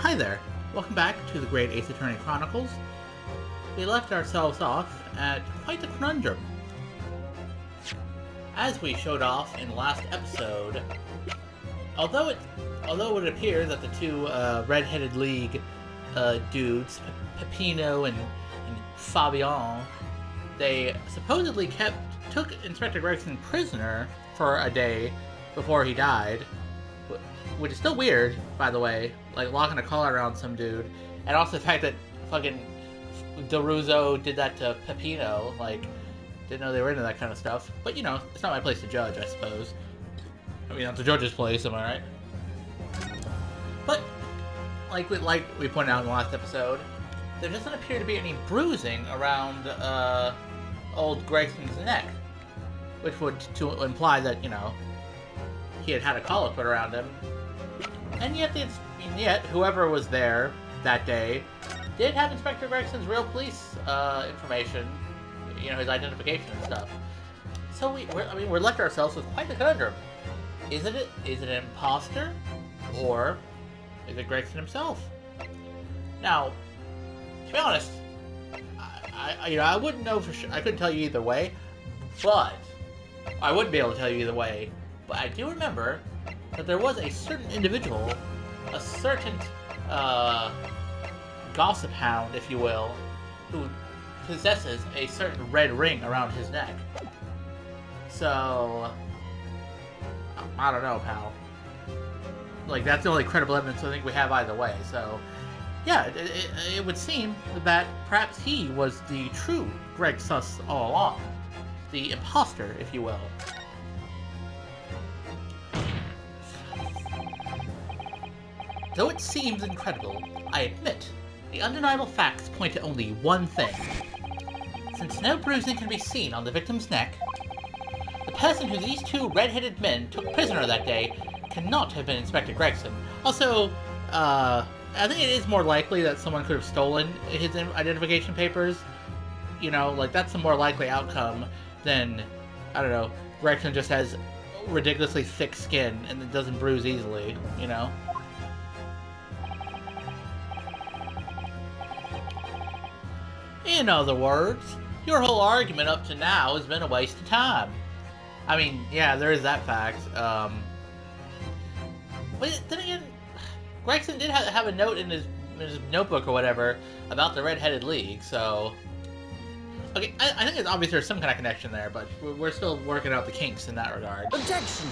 Hi there. Welcome back to the Great Ace Attorney Chronicles. We left ourselves off at quite a conundrum. As we showed off in the last episode, although it would appear that the two Red-Headed League dudes, Peppino and Fabian, they supposedly took Inspector Gregson prisoner for a day before he died, which is still weird, by the way, like locking a collar around some dude, and also the fact that fucking DeRusso did that to Peppino, like, didn't know they were into that kind of stuff. But, you know, it's not my place to judge, I suppose. I mean, that's the judge's place, am I right? But, like we pointed out in the last episode, there doesn't appear to be any bruising around old Gregson's neck, which would imply that, you know, he had a collar put around him. And yet whoever was there that day did have Inspector Gregson's real police information, you know, his identification and stuff. So we're left ourselves with quite the conundrum. Is it an imposter, or is it Gregson himself? Now, to be honest, I wouldn't know for sure. I couldn't tell you either way, but I wouldn't be able to tell you either way. But I do remember that there was a certain individual, a certain gossip hound, if you will, who possesses a certain red ring around his neck. So, I don't know, pal. Like, that's the only credible evidence I think we have either way. So, yeah, it would seem that perhaps he was the true Greg Sus all along. The imposter, if you will. Though it seems incredible, I admit, the undeniable facts point to only one thing. Since no bruising can be seen on the victim's neck, the person who these two red-headed men took prisoner that day cannot have been Inspector Gregson. Also, I think it is more likely that someone could have stolen his identification papers. You know, like, that's a more likely outcome than, I don't know, Gregson just has ridiculously thick skin and it doesn't bruise easily, you know? In other words, your whole argument up to now has been a waste of time. I mean, yeah, there is that fact. But then again, Gregson did have a note in his notebook or whatever about the Red-Headed League, so... Okay, I think it's obvious there's some kind of connection there, but we're still working out the kinks in that regard. Objection!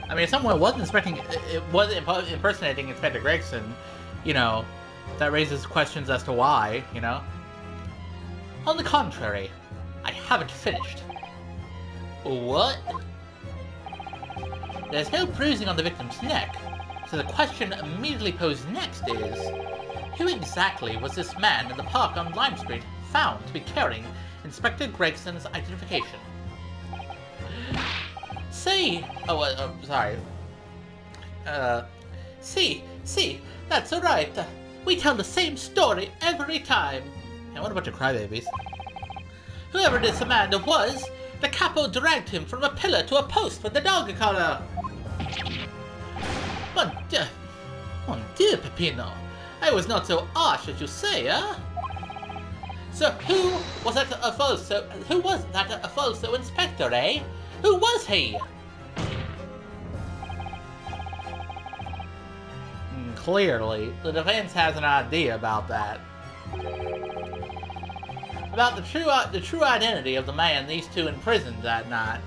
I mean, if someone was impersonating Inspector Gregson, you know, that raises questions as to why, you know? On the contrary, I haven't finished. What? There's no bruising on the victim's neck, so the question immediately posed next is, who exactly was this man in the park on Lime Street found to be carrying Inspector Gregson's identification? See, that's alright. We tell the same story every time. And what a bunch of crybabies. Whoever this man was, the capo dragged him from a pillar to a post with the dog collar. Mon Dieu, Peppino. I was not so harsh as you say, huh? So who was that Afolso inspector, eh? Who was he? Clearly, the defense has an idea about that. About the true identity of the man these two imprisoned that night.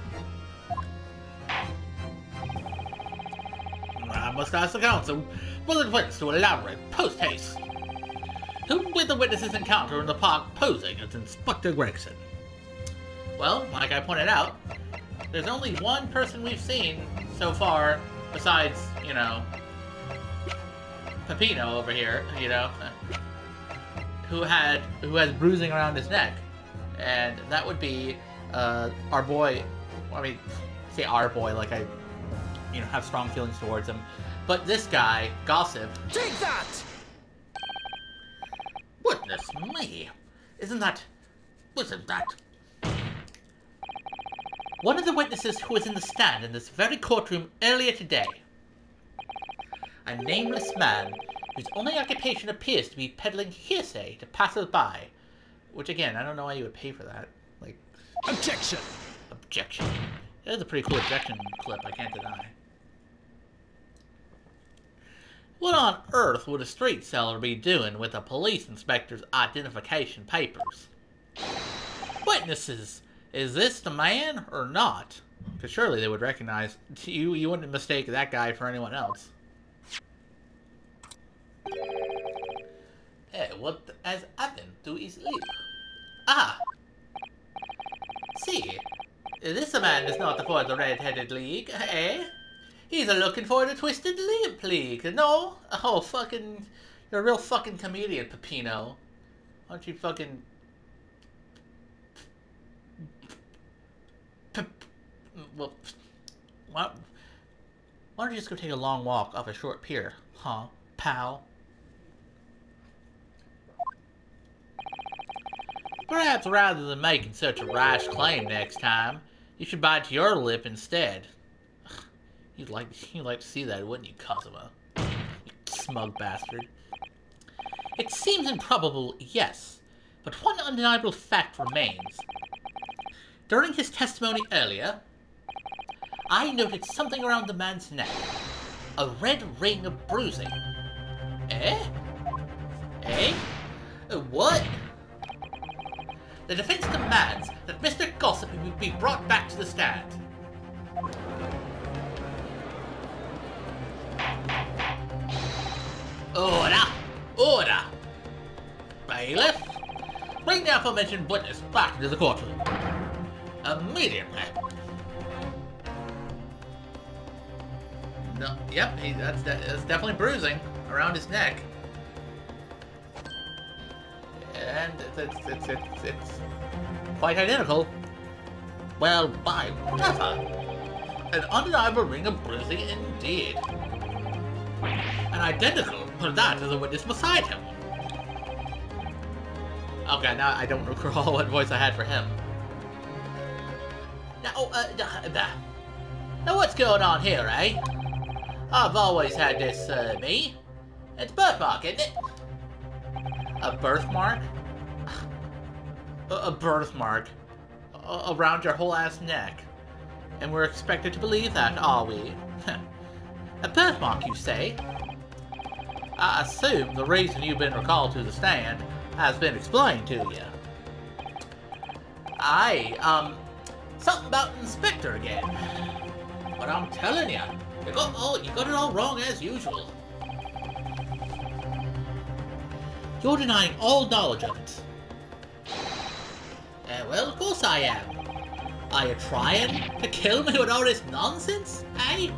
I must ask the counsel for the defense to elaborate post-haste. Who were the witnesses encounter in the park posing as Inspector Gregson? Well, like I pointed out, there's only one person we've seen so far besides, you know, Peppino over here, you know, who has bruising around his neck, and that would be our boy. I mean, say our boy like I, you know, have strong feelings towards him, but this guy, Gossip. Take that! Goodness me, wasn't that one of the witnesses who was in the stand in this very courtroom earlier today? a nameless man whose only occupation appears to be peddling hearsay to passers-by. Which, again, I don't know why you would pay for that. Like... Objection! Objection. That is a pretty cool objection clip, I can't deny. What on earth would a street seller be doing with a police inspector's identification papers? Witnesses! Is this the man or not? Because surely they would recognize... You wouldn't mistake that guy for anyone else. Hey, what has happened to his lip? Ah! See, this man is not for the Red-Headed League, eh? He's looking for the Twisted Lip League, no? Oh, fucking... You're a real fucking comedian, Peppino. Why don't you fucking... Well, why don't you just go take a long walk off a short pier, huh, pal? Perhaps rather than making such a rash claim next time, you should bite your lip instead. You'd like to see that, wouldn't you, Cosimo? You smug bastard. It seems improbable, yes, but one undeniable fact remains. During his testimony earlier, I noted something around the man's neck. A red ring of bruising. Eh? Eh? What? The defense demands that Mr. Gossip be brought back to the stand. Order! Order! Bailiff, bring the aforementioned witness back into the courtroom. Immediately. No, yep, that's definitely bruising around his neck. And it's quite identical. Well, by never. An undeniable ring of bruising indeed. And identical to that of the witness beside him. Okay, now I don't recall what voice I had for him. Now what's going on here, eh? I've always had this, me. It's birthmark, isn't it? A birthmark? A birthmark. Around your whole ass neck. And we're expected to believe that, are we? A birthmark, you say? I assume the reason you've been recalled to the stand has been explained to you. Something about an inspector again. But I'm telling you, you got it all wrong as usual. You're denying all knowledge of it. Well, of course I am. Are you trying to kill me with all this nonsense, eh?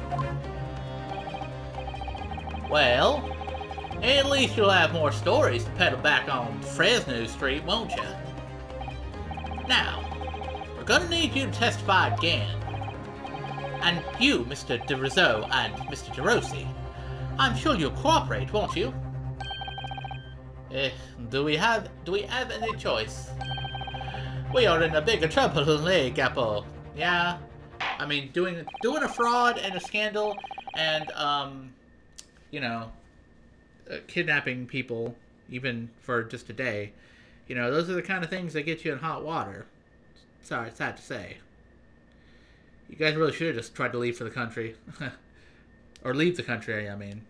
Well, at least you'll have more stories to peddle back on Fresno Street, won't you? Now, we're gonna need you to testify again. And you, Mr. De Rizzo and Mr. De Rossi, I'm sure you'll cooperate, won't you? Do we have any choice? We are in a bigger trouble than they, Capo. Yeah, I mean, doing a fraud and a scandal and you know, kidnapping people, even for just a day, you know, those are the kind of things that get you in hot water. Sorry, it's sad to say. You guys really should have just tried to leave for the country. Or leave the country, I mean.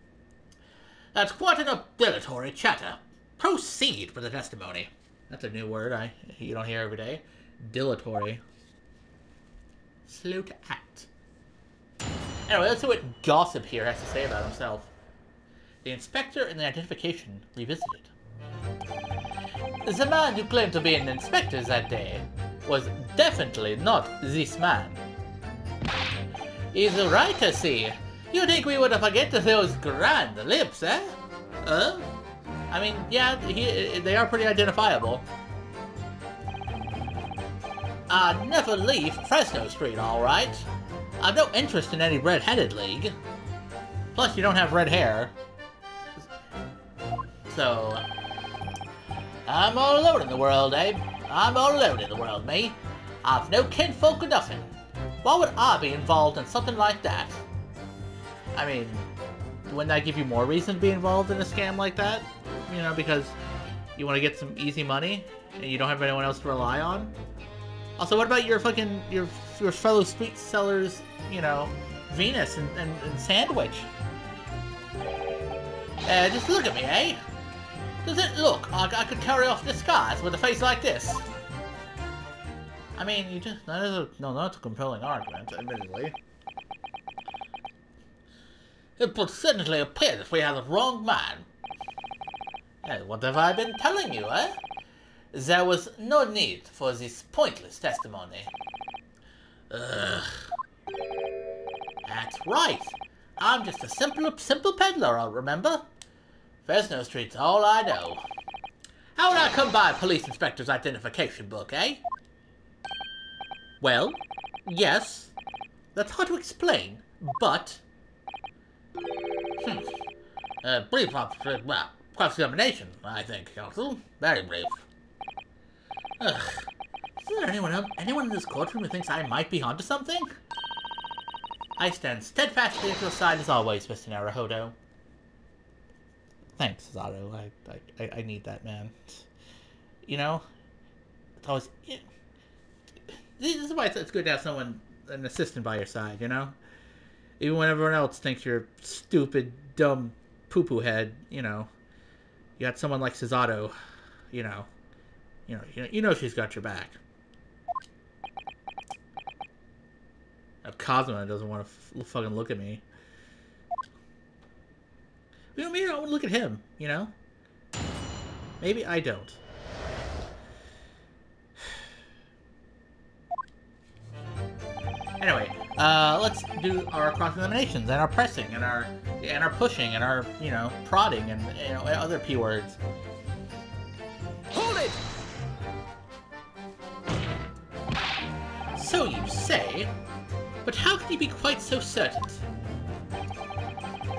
That's quite an dilatory chatter. Proceed with the testimony. That's a new word you don't hear every day. Dilatory. Slow to act. Anyway, let's see what Gossip here has to say about himself. The inspector and the identification revisited. The man who claimed to be an inspector that day was definitely not this man. He's right, I see. You think we would forget those grand lips, eh? I mean, yeah, they are pretty identifiable. Never leave Fresno Street, alright? I've no interest in any red-headed league. Plus, you don't have red hair. So, I'm all alone in the world, eh? I'm all alone in the world, me. I've no kinfolk or nothing. Why would I be involved in something like that? I mean, wouldn't that give you more reason to be involved in a scam like that? You know, because you want to get some easy money and you don't have anyone else to rely on. Also, what about your fucking your fellow street sellers? You know, Venus and Sandwich. Just look at me, eh? Does it look like I could carry off disguise with a face like this? I mean, that's a compelling argument, admittedly. It would certainly appear that we have the wrong man. What have I been telling you, eh? There was no need for this pointless testimony. Ugh. That's right. I'm just a simple peddler, remember? Fresno Street's all I know. How would I come by a police inspector's identification book, eh? Well, yes. That's hard to explain, but... brief cross-examination, I think, Counsel. Very brief. Ugh. Is there anyone in this courtroom who thinks I might be onto something? I stand steadfastly at your side as always, Mr. Naruhodo. Thanks, Zato. I need that, man. You know? It's always... This is why it's good to have an assistant by your side, you know? Even when everyone else thinks you're stupid, dumb, poo-poo head, you know? You got someone like Cesato, you know she's got your back. Cosmo doesn't want to fucking look at me. You know, maybe I don't want to look at him, you know? Maybe I don't. Anyway, let's do our cross-examinations and our pressing and our pushing and our, you know, prodding and, you know, other P words. Hold it! So you say, but how can you be quite so certain?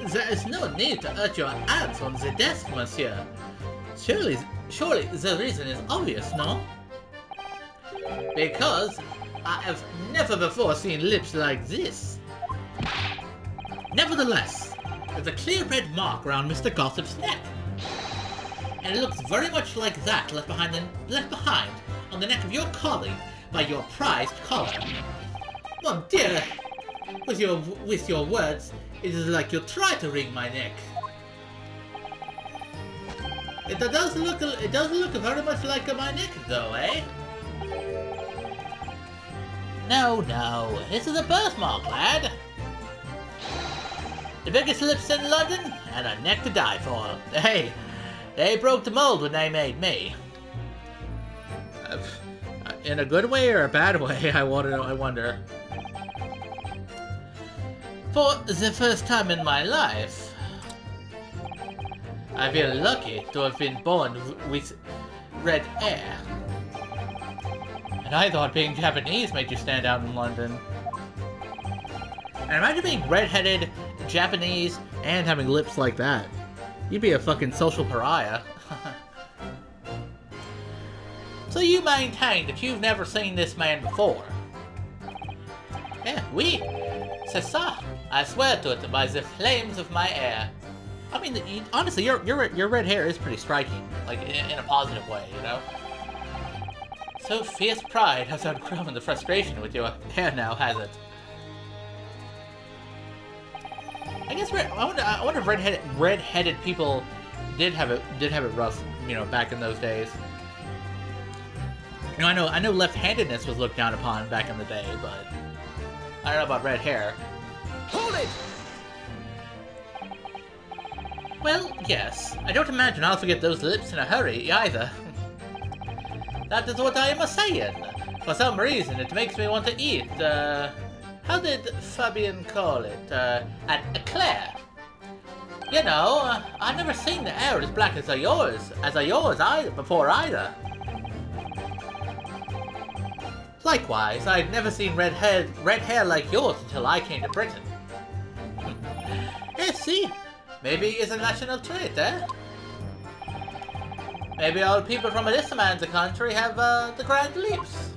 There is no need to urge your hands on the desk, monsieur. Surely the reason is obvious, no? Because I have never before seen lips like this. Nevertheless, there's a clear red mark around Mr. Gossip's neck. And it looks very much like that left behind on the neck of your colleague by your prized collar. Mon dear, with your words, it is like you try to wring my neck. It does look very much like my neck, though, eh? No, this is a birthmark, lad. The biggest lips in London, and a neck to die for. Hey, they broke the mold when they made me. In a good way or a bad way, I wonder. For the first time in my life, I feel lucky to have been born with red hair. And I thought being Japanese made you stand out in London. And imagine being red-headed, Japanese, and having lips like that. You'd be a fucking social pariah. So you maintain that you've never seen this man before? Yeah, oui. C'est ça. I swear to it by the flames of my hair. I mean, honestly, your red hair is pretty striking, like in a positive way, you know. So fierce pride has outgrown the frustration with your hair now, has it? I guess I wonder if redheaded people did have it rough, you know, back in those days. You know, I know left-handedness was looked down upon back in the day, but I don't know about red hair. Hold it! Well, yes. I don't imagine I'll forget those lips in a hurry, either. That is what I am saying. For some reason, it makes me want to eat, how did Fabian call it? An eclair. You know, I've never seen the hair as black as yours before either. Likewise, I'd never seen red hair like yours until I came to Britain. Yes, see? Maybe it's a national trait, eh? Maybe all people from this man's country have the grand leaps.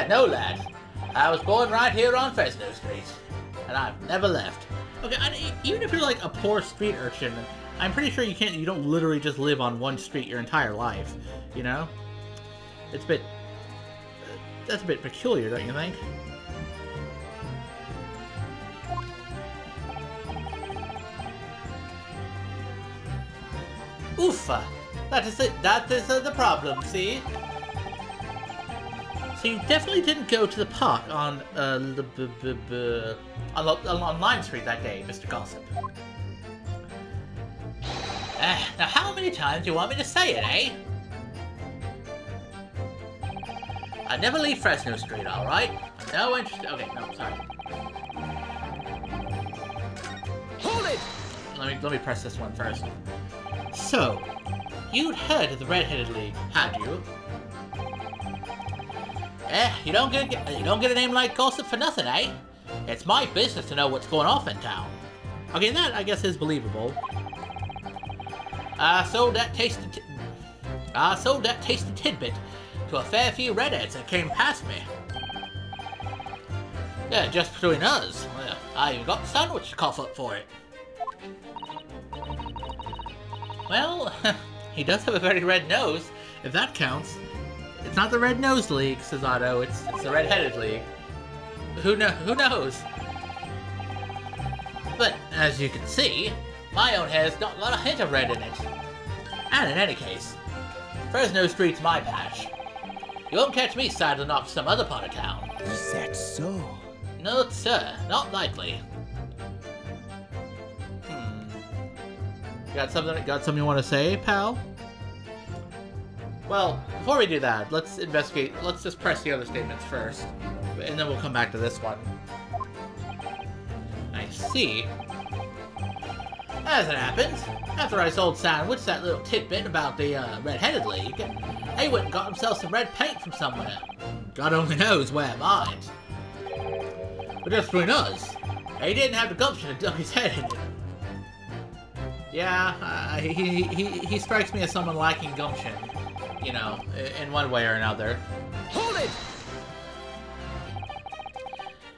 No, lad. I was born right here on Fresno Street, and I've never left. Okay, even if you're like a poor street urchin, I'm pretty sure you don't literally just live on one street your entire life, you know? It's a bit... that's a bit peculiar, don't you think? Oofa! That is it. That is the problem, see? So you definitely didn't go to the park on Lime Street that day, Mr. Gossip. Now how many times do you want me to say it, eh? I never leave Fresno Street, alright? No interest... okay, no, sorry. Hold it! Let me press this one first. So, you'd heard of the Red-Headed League, had you? You don't get a name like Gossip for nothing, eh? It's my business to know what's going off in town. Okay, that, I guess, is believable. I sold that tasty tidbit to a fair few redheads that came past me. Yeah, just between us. Well, I even got the sandwich to cough up for it. Well, he does have a very red nose, if that counts. It's not the Red Nose League, says Otto. It's the Red-Headed League. Who knows? But, as you can see, my own hair's got a lot of hint of red in it. And in any case, Fresno Street's my patch. You won't catch me sidling off to some other part of town. Is that so? No, sir. Not likely. Got something you want to say, pal? Well, before we do that, let's investigate. Let's just press the other statements first, and then we'll come back to this one. I see. As it happens, after I sold Sandwich that little tidbit about the Red-Headed League, they went and got themselves some red paint from somewhere. God only knows where, mind. But just between us, he didn't have the gumption to dunk his head in it. Yeah, he strikes me as someone lacking gumption. You know, in one way or another. Hold it!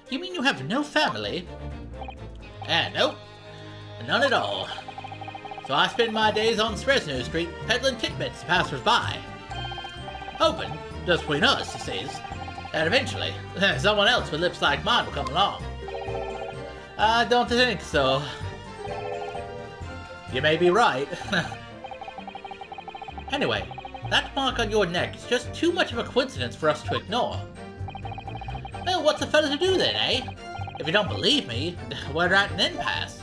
You mean you have no family? Nope. None at all. So I spend my days on Fresno Street peddling tidbits to passers-by. Hoping, just between us, he says, that eventually someone else with lips like mine will come along. I don't think so. You may be right. Anyway, that mark on your neck is just too much of a coincidence for us to ignore. Well, what's a fella to do then, eh? If you don't believe me, we're at an impasse.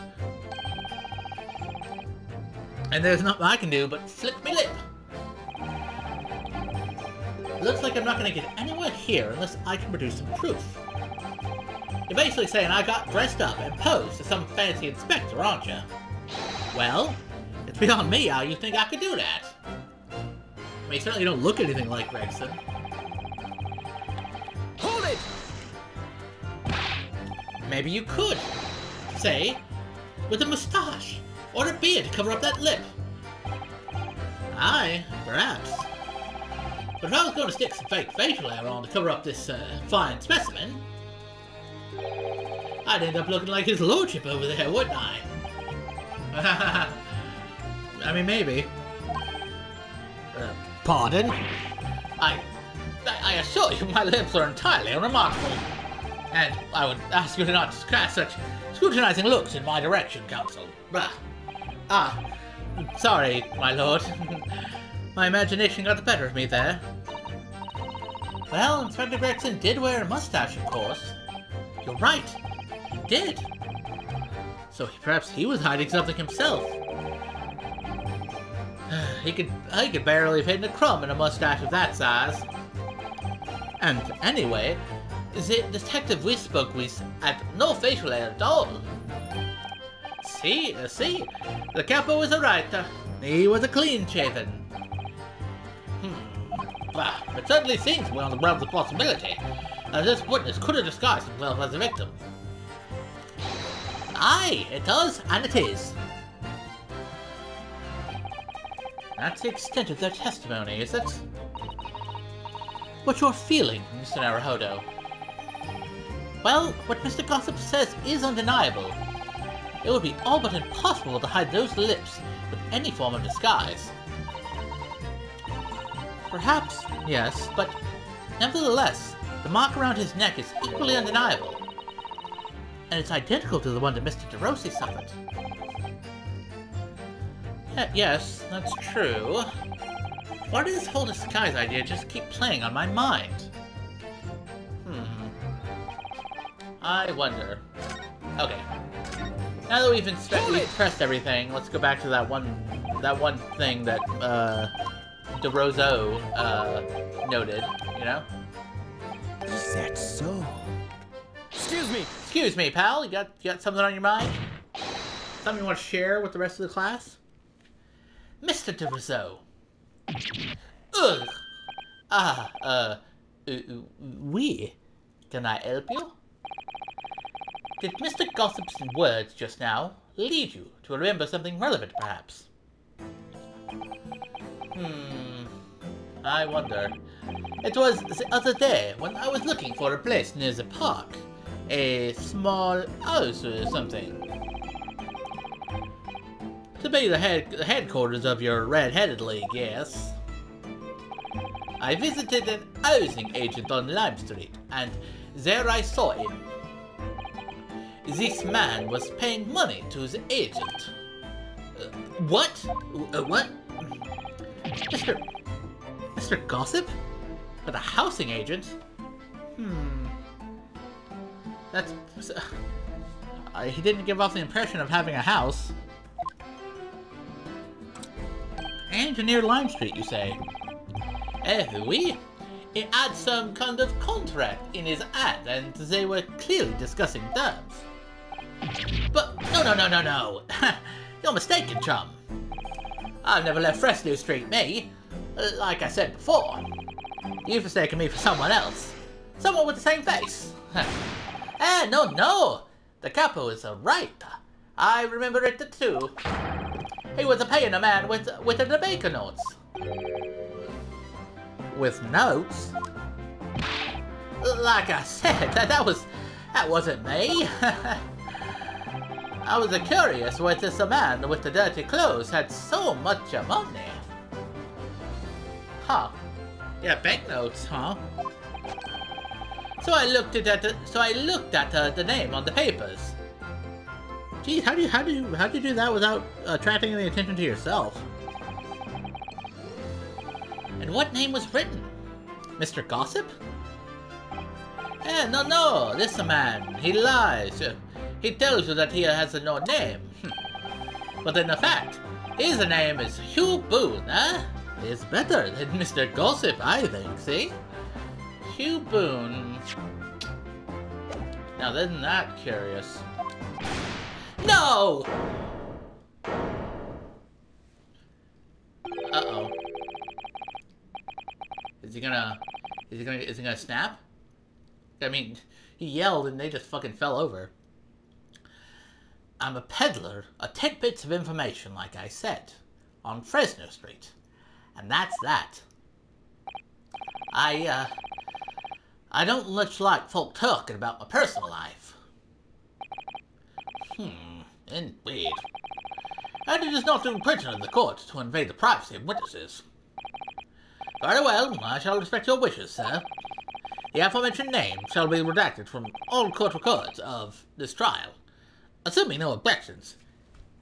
And there's nothing I can do but flick me lip. Looks like I'm not going to get anywhere here unless I can produce some proof. You're basically saying I got dressed up and posed as some fancy inspector, aren't you? Well, it's beyond me how you think I could do that. I mean, you certainly don't look anything like Gregson. Hold it! Maybe you could. Say, with a moustache or a beard to cover up that lip. Aye, perhaps. But if I was going to stick some fake facial hair on to cover up this fine specimen, I'd end up looking like his lordship over there, wouldn't I? I mean, maybe. Pardon? I assure you my lips are entirely unremarkable. And I would ask you to not cast such scrutinizing looks in my direction, Counsel. Sorry, my lord. My imagination got the better of me there. Well, Inspector Gregson did wear a mustache, of course. You're right. He did. So perhaps he was hiding something himself. He could barely have hidden a crumb in a mustache of that size. And anyway, the detective we spoke with had no facial hair at all. See, the capo was alright. He was a clean-shaven. It certainly seems we're on the realms of possibility. This witness could have disguised himself as a victim. Aye, it does, and it is. That's the extent of their testimony, is it? What you're feeling, Mr. Naruhodo? Well, what Mr. Gossip says is undeniable. it would be all but impossible to hide those lips with any form of disguise. Perhaps, yes, but nevertheless, the mark around his neck is equally undeniable. And it's identical to the one that Mr. DeRossi suffered. Yes, that's true. Why does this whole disguise idea just keep playing on my mind? I wonder. Okay. Now that we've pressed everything, let's go back to that one thing that DeRosso noted, you know? Is that so? Excuse me! Excuse me, pal, you got something on your mind? Something you want to share with the rest of the class? Mr. DeRosso. Ugh. Oui. Can I help you? Did Mr. Gossip's words just now lead you to remember something relevant, perhaps? I wonder. It was the other day when I was looking for a place near the park. A small house or something. To be the headquarters of your Red-Headed League, yes. I visited an housing agent on Lime Street, and there I saw him. This man was paying money to the agent. What? What? Mr. Gossip? But a housing agent? That's... he didn't give off the impression of having a house. And near Lime Street, you say? Oui. He had some kind of contract in his ad, and they were clearly discussing terms. But, no. You're mistaken, chum. I've never left Fresno Street, me. Like I said before. You've mistaken me for someone else. Someone with the same face. No. The capo is right. I remember it too. He was paying a man with the tobacco notes. With notes? Like I said, that wasn't me. I was curious why this man with the dirty clothes had so much money. Huh. Yeah, banknotes, huh? So I looked at the name on the papers. Geez, how do you do that without attracting any attention to yourself? And what name was written? Mr. Gossip? No, this man, he lies. He tells you that he has no name. But in fact, his name is Hugh Boon, huh? It's better than Mr. Gossip, I think, see? Hugh Boon. Now, isn't that curious? No! Uh-oh. Is he gonna snap? I mean, he yelled and they just fucking fell over. I'm a peddler of tidbits of information, like I said, on Fresno Street. And that's that. I don't much like folk talking about my personal life. Indeed. And it is not intention of the court to invade the privacy of witnesses. Very well, I shall respect your wishes, sir. The aforementioned name shall be redacted from all court records of this trial, assuming no objections.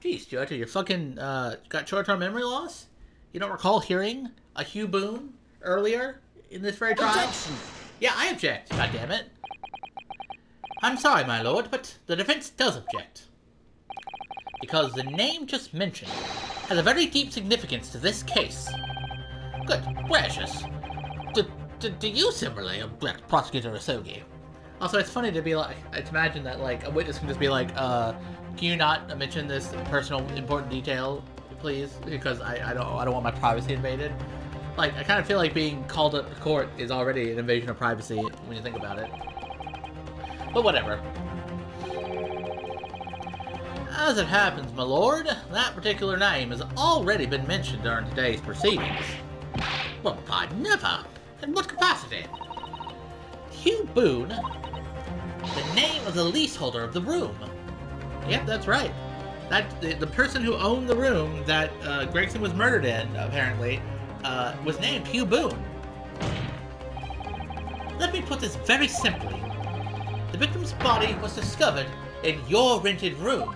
Geez, Stuart, are you fucking, got short-term memory loss? You don't recall hearing a Hugh Boon earlier in this very trial? Objection! Yeah, I object, goddammit. I'm sorry, my lord, but the defense does object. Because the name just mentioned has a very deep significance to this case. Good gracious. Do you similarly object, Prosecutor Asogi? Also, it's funny to be like, to imagine that, like, a witness can just be like, can you not mention this personal, important detail, please? Because I don't want my privacy invaded. Like, I kind of feel like being called up to court is already an invasion of privacy when you think about it. But whatever. As it happens, my lord, that particular name has already been mentioned during today's proceedings. Well, I never. In what capacity? Hugh Boon, the name of the leaseholder of the room. Yep, that's right. The person who owned the room that Gregson was murdered in, apparently, was named Hugh Boon. Let me put this very simply. The victim's body was discovered in your rented room.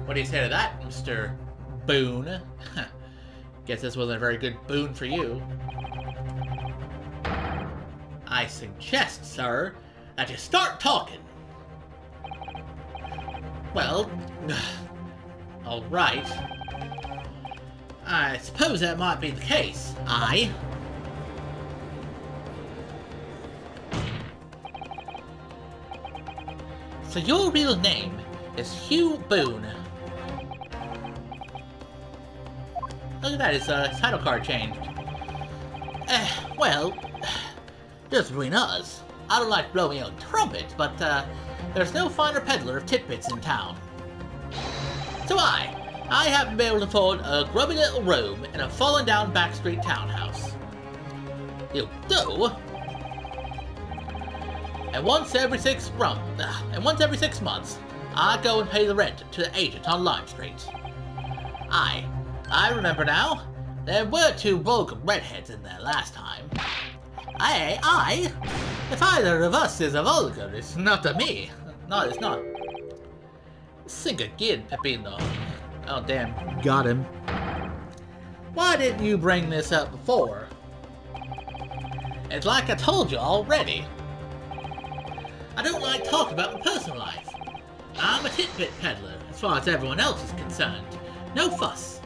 What do you say to that, Mr. Boon? Guess this wasn't a very good boon for you. I suggest, sir, that you start talking. Well, all right. I suppose that might be the case. So your real name is Hugh Boon. Look at that, his title card changed. Well, just between us, I don't like blowing out trumpet, but there's no finer peddler of tidbits in town. So I happen to be able to afford a grubby little room in a fallen down backstreet townhouse. You do? And once every 6 months, I go and pay the rent to the agent on Lime Street. I remember now. There were 2 vulgar redheads in there last time. If either of us is a vulgar, it's not to me. No, it's not. Think again, Peppino. Oh, damn. Got him. Why didn't you bring this up before? It's like I told you already. I don't like talking about my personal life. I'm a tidbit peddler, as far as everyone else is concerned. No fuss.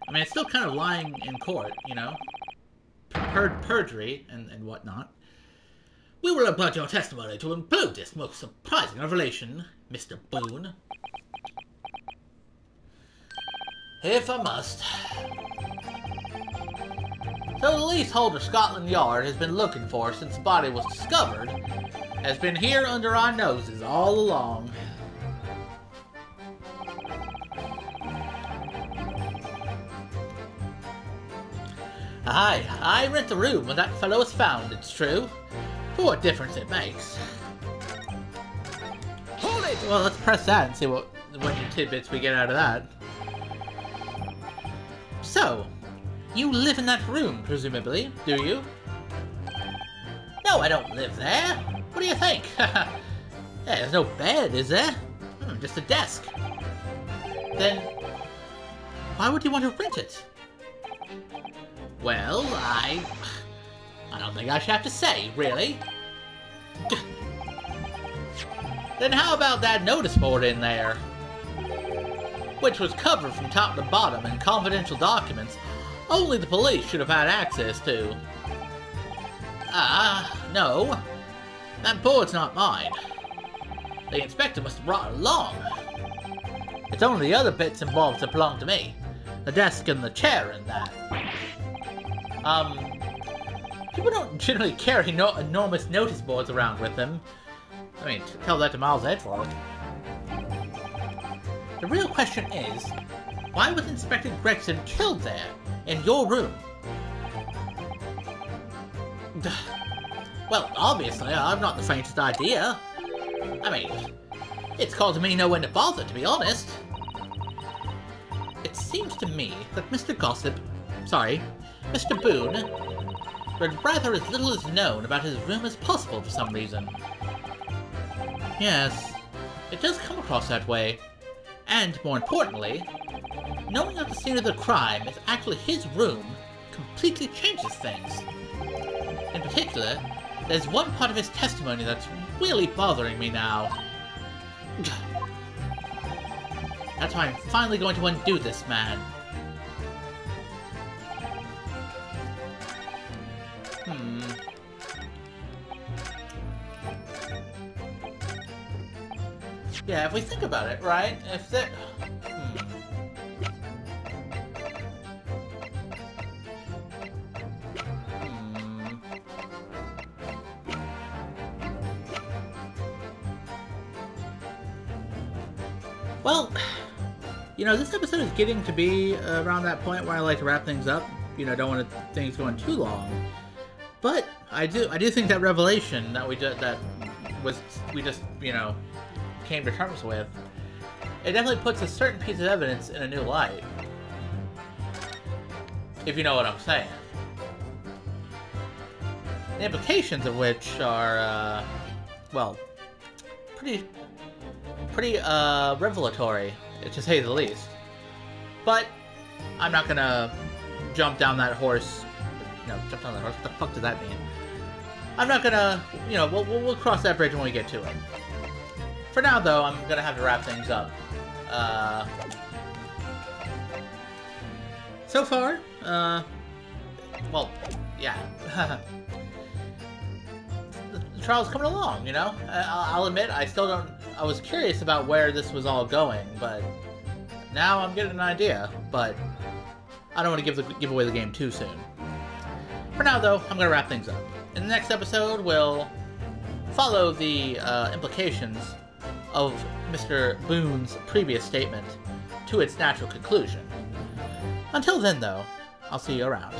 I mean, it's still kind of lying in court, you know? Perjury and whatnot. We will oblige your testimony to include this most surprising revelation, Mr. Boon. If I must. So the leaseholder Scotland Yard has been looking for since the body was discovered, has been here under our noses all along. I rent the room when that fellow was found, it's true. For what difference it makes. Hold it! Well, let's press that and see what tidbits we get out of that. So, you live in that room, presumably, do you? No, I don't live there. What do you think? There's no bed, is there? Just a desk. Then, why would you want to rent it? Well, I don't think I should have to say, really. Then how about that notice board in there? Which was covered from top to bottom in confidential documents only the police should have had access to. No. That board's not mine. The inspector must have brought it along. It's only the other bits and bobs that belong to me. The desk and the chair and that. People don't generally carry enormous notice boards around with them. I mean, tell that to Miles Edgeworth. The real question is, why was Inspector Gregson killed there, in your room? Well, obviously, I've not the faintest idea. I mean, it's causing me no end of bother, to be honest. It seems to me that Mr. Boon would rather as little is known about his room as possible for some reason. Yes, it does come across that way. And, more importantly, knowing that the scene of the crime is actually his room completely changes things. In particular, there's one part of his testimony that's really bothering me now. That's why I'm finally going to undo this man. Yeah, if we think about it, right? If there... Well, you know, this episode is getting to be around that point where I like to wrap things up. You know, don't want things going too long. But I do think that revelation that we just, you know, came to terms with, it definitely puts a certain piece of evidence in a new light. If you know what I'm saying. The implications of which are, well, pretty revelatory, to say the least. But I'm not gonna jump down that horse. No, jump down that horse. What the fuck does that mean? I'm not gonna, you know, we'll cross that bridge when we get to it. For now, though, I'm gonna have to wrap things up. So far, well, yeah. The trial's coming along, you know? I'll admit, I was curious about where this was all going, but now I'm getting an idea, but I don't want to give away the game too soon. For now, though, I'm going to wrap things up. In the next episode, we'll follow the implications of Mr. Boon's previous statement to its natural conclusion. Until then, though, I'll see you around.